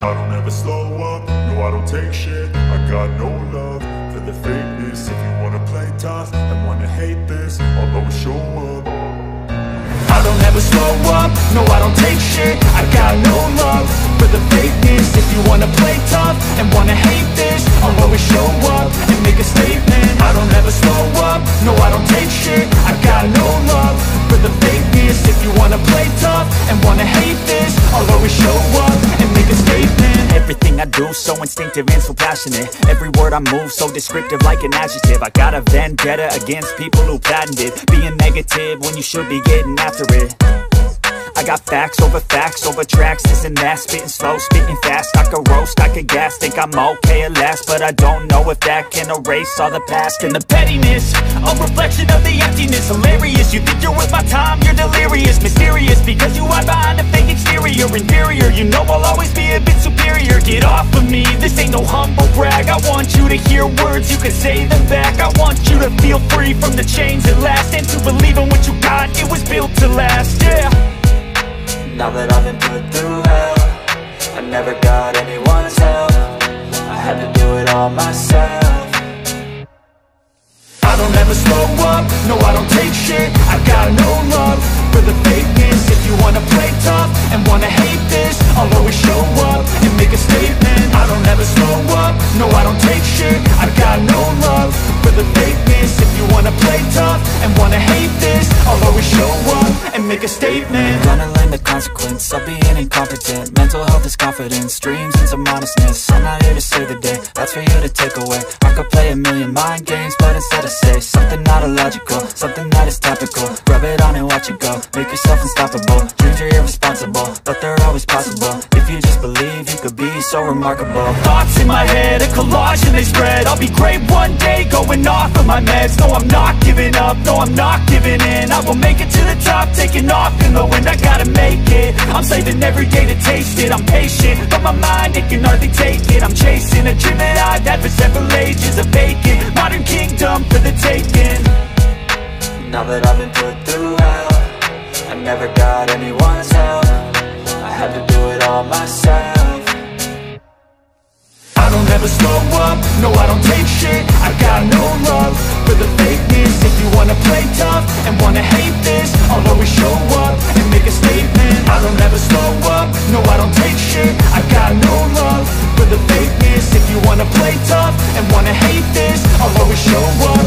I don't ever slow up, no I don't take shit. I got no love for the fakeness. If you wanna play tough and wanna hate this, I'll always show up. I don't ever slow up, no I don't take shit. I got no love for the fakeness. If you wanna play tough and wanna hate this, I'll always show up and make a statement. I don't ever slow up, no I don't take shit. I got no love for the fakeness. If you wanna play tough and wanna hate this, I'll always show up and make a statement. Everything I do so instinctive and so passionate. Every word I move so descriptive like an adjective. I got a vendetta against people who patented being negative when you should be getting after it. I got facts over tracks, this and that. Spitting slow, spitting fast, I could roast, I could gas. Think I'm okay at last, but I don't know if that can erase all the past. And the pettiness, a reflection of the emptiness. Hilarious, you think you're worth my time, you're delirious. Mysterious, because you hide behind a fake exterior. Inferior, you know I'll always be a bit superior. Get off of me, this ain't no humble brag. I want you to hear words, you can say them back. I want you to feel free from the chains that last, and to believe in what you got, it was built to last, yeah. Now that I've been put through hell, I never got anyone's help. I had to do it all myself. I don't ever slow up, no I don't take shit. I got no love for the fakeness. If you wanna play tough and wanna hate this, I'll always show up and make a statement. I don't ever slow up, no I don't take shit. I got no love for the fakeness. If you wanna play tough and wanna hate this, I'll always show up and make a statement. Gonna learn the consequence of being incompetent. Mental health is confidence, dreams and some honestness. I'm not here to save the day, that's for you to take away. I could play a million mind games, but instead I say something not illogical, something that is topical. Rub it on and watch it go, make yourself unstoppable. Dreams are irresponsible, but they're always possible. If you just believe, you could be so remarkable. Thoughts in my head, a collage and they spread. I'll be great one day, going off of my meds. No, I'm not giving up, no, I'm not giving in. I will make it to the top, taking off in the wind. I gotta make it, I'm saving every day to taste it. I'm patient, but my mind, it can hardly take it. I'm chasing a dream that I've had for several ages. A vacant, modern kingdom for the taking. Now that I've been put through hell, I never got anyone's help. I had to do it all myself. I don't ever slow up, no I don't take shit. I got no love for the fakeness. If you wanna play tough and wanna hate this, I'll always show up and make a statement. I don't ever slow up, no I don't take shit. I got no love for the fakeness. If you wanna play tough and wanna hate this, I'll always show up